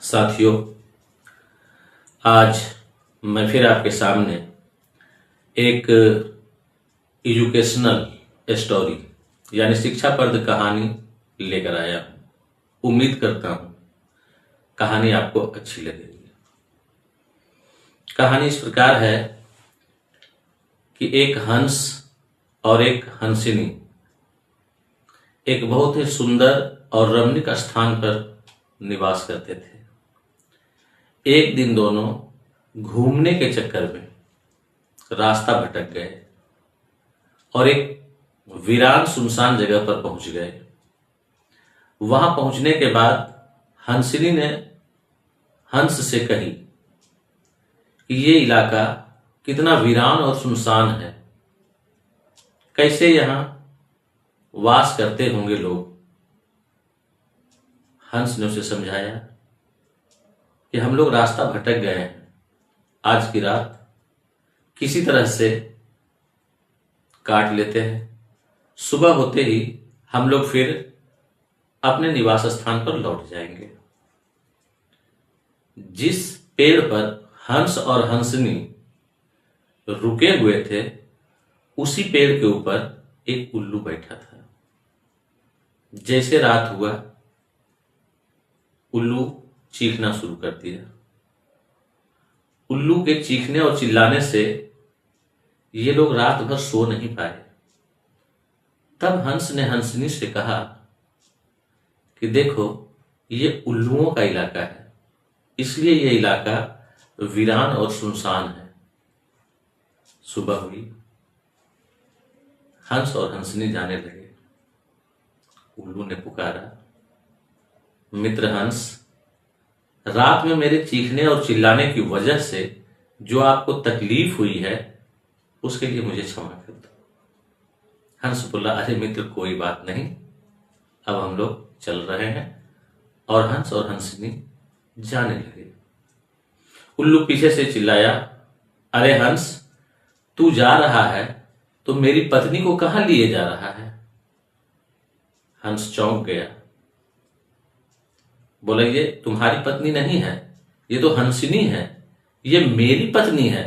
साथियों, आज मैं फिर आपके सामने एक एजुकेशनल स्टोरी यानी शिक्षाप्रद कहानी लेकर आया हूँ। उम्मीद करता हूँ कहानी आपको अच्छी लगेगी। कहानी इस प्रकार है कि एक हंस और एक हंसिनी एक बहुत ही सुंदर और रमणीक स्थान पर निवास करते थे। एक दिन दोनों घूमने के चक्कर में रास्ता भटक गए और एक वीरान सुनसान जगह पर पहुंच गए। वहां पहुंचने के बाद हंसिनी ने हंस से कही कि ये इलाका कितना वीरान और सुनसान है, कैसे यहां वास करते होंगे लोग। हंस ने उसे समझाया कि हम लोग रास्ता भटक गए हैं, आज की रात किसी तरह से काट लेते हैं, सुबह होते ही हम लोग फिर अपने निवास स्थान पर लौट जाएंगे। जिस पेड़ पर हंस और हंसनी रुके हुए थे उसी पेड़ के ऊपर एक उल्लू बैठा था। जैसे रात हुआ उल्लू चीखना शुरू कर दिया। उल्लू के चीखने और चिल्लाने से ये लोग रात भर सो नहीं पाए। तब हंस ने हंसनी से कहा कि देखो, ये उल्लुओं का इलाका है, इसलिए ये इलाका वीरान और सुनसान है। सुबह हुई, हंस और हंसनी जाने लगे। उल्लू ने पुकारा, मित्र हंस, रात में मेरे चीखने और चिल्लाने की वजह से जो आपको तकलीफ हुई है उसके लिए मुझे क्षमा कर दो। हंस बोला, अरे मित्र, कोई बात नहीं, अब हम लोग चल रहे हैं। और हंस और हंसनी जाने लगे। उल्लू पीछे से चिल्लाया, अरे हंस, तू जा रहा है तो मेरी पत्नी को कहां लिए जा रहा है? हंस चौंक गया, बोला, ये तुम्हारी पत्नी नहीं है, ये तो हंसिनी है, ये मेरी पत्नी है।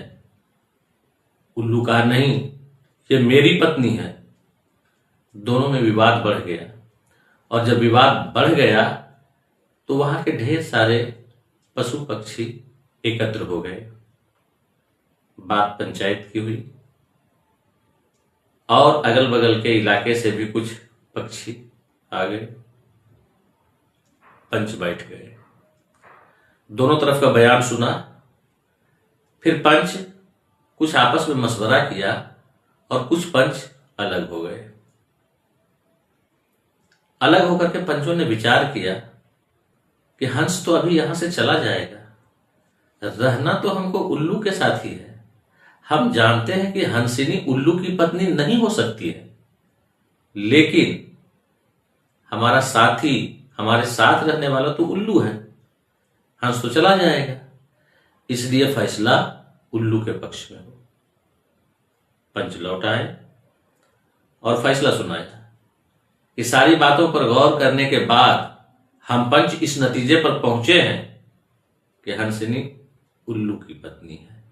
उल्लू कहा, नहीं, ये मेरी पत्नी है। दोनों में विवाद बढ़ गया और जब विवाद बढ़ गया तो वहां के ढेर सारे पशु पक्षी एकत्र हो गए। बात पंचायत की हुई और अगल बगल के इलाके से भी कुछ पक्षी आ गए। पंच बैठ गए, दोनों तरफ का बयान सुना। फिर पंच कुछ आपस में मशवरा किया और कुछ पंच अलग हो गए। अलग होकर के पंचों ने विचार किया कि हंस तो अभी यहां से चला जाएगा, रहना तो हमको उल्लू के साथ ही है। हम जानते हैं कि हंसिनी उल्लू की पत्नी नहीं हो सकती है, लेकिन हमारा साथी, हमारे साथ रहने वाला तो उल्लू है, हंस तो चला जाएगा, इसलिए फैसला उल्लू के पक्ष में हो। पंच लौट आए और फैसला सुनाया कि सारी बातों पर गौर करने के बाद हम पंच इस नतीजे पर पहुंचे हैं कि हंसिनी उल्लू की पत्नी है।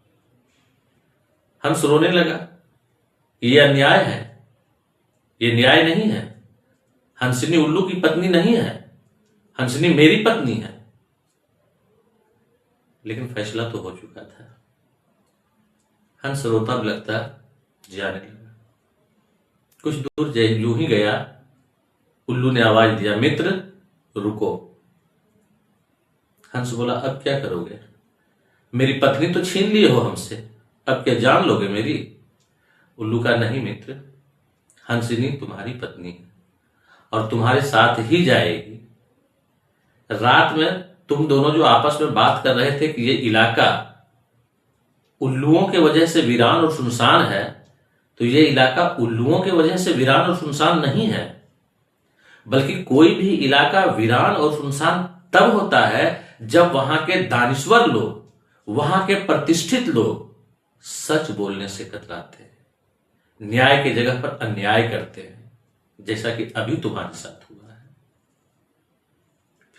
हंस रोने लगा, यह अन्याय है, यह न्याय नहीं है। हंसिनी उल्लू की पत्नी नहीं है, हंसिनी मेरी पत्नी है। लेकिन फैसला तो हो चुका था। हंस रोता लगता जाने लगा। कुछ दूर यूं ही गया, उल्लू ने आवाज दिया, मित्र रुको। हंस बोला, अब क्या करोगे? मेरी पत्नी तो छीन लिए हो हमसे, अब क्या जान लोगे मेरी? उल्लू का, नहीं मित्र, हंसिनी तुम्हारी पत्नी है और तुम्हारे साथ ही जाएगी। रात में तुम दोनों जो आपस में बात कर रहे थे कि ये इलाका उल्लुओं के वजह से वीरान और सुनसान है, तो ये इलाका उल्लुओं के वजह से वीरान और सुनसान नहीं है, बल्कि कोई भी इलाका वीरान और सुनसान तब होता है जब वहां के दानिश्वर लोग, वहां के प्रतिष्ठित लोग सच बोलने से कतराते हैं, न्याय की जगह पर अन्याय करते हैं, जैसा कि अभी तुम्हारे साथ हुआ है।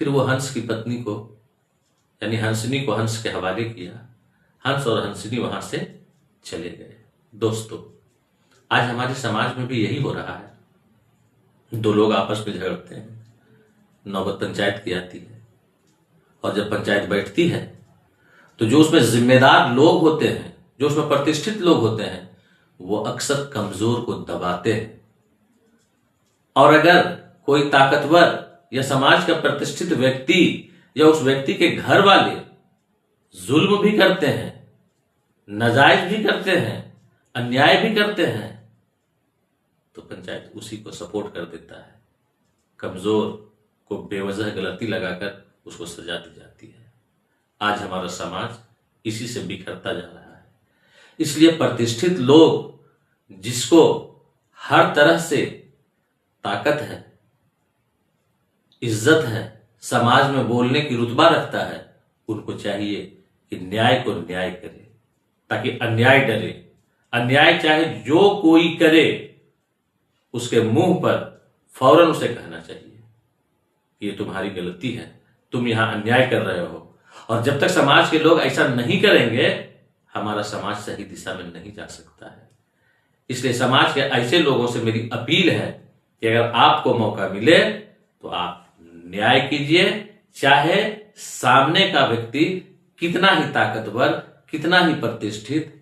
फिर वो हंस की पत्नी को यानी हंसनी को हंस के हवाले किया, हंस और हंसनी वहां से चले गए। दोस्तों, आज हमारे समाज में भी यही हो रहा है। दो लोग आपस में झगड़ते हैं, नौबत पंचायत की आती है, और जब पंचायत बैठती है तो जो उसमें जिम्मेदार लोग होते हैं, जो उसमें प्रतिष्ठित लोग होते हैं, वो अक्सर कमजोर को दबाते हैं। और अगर कोई ताकतवर या समाज का प्रतिष्ठित व्यक्ति या उस व्यक्ति के घर वाले जुल्म भी करते हैं, नाजायज भी करते हैं, अन्याय भी करते हैं, तो पंचायत उसी को सपोर्ट कर देता है। कमजोर को बेवजह गलती लगाकर उसको सजा दी जाती है। आज हमारा समाज इसी से बिखरता जा रहा है। इसलिए प्रतिष्ठित लोग, जिसको हर तरह से ताकत है, इज्जत है, समाज में बोलने की रुतबा रखता है, उनको चाहिए कि न्याय को न्याय करे, ताकि अन्याय डरे। अन्याय चाहे जो कोई करे, उसके मुंह पर फौरन उसे कहना चाहिए कि ये तुम्हारी गलती है, तुम यहां अन्याय कर रहे हो। और जब तक समाज के लोग ऐसा नहीं करेंगे, हमारा समाज सही दिशा में नहीं जा सकता है। इसलिए समाज के ऐसे लोगों से मेरी अपील है कि अगर आपको मौका मिले तो आप न्याय कीजिए, चाहे सामने का व्यक्ति कितना ही ताकतवर, कितना ही प्रतिष्ठित,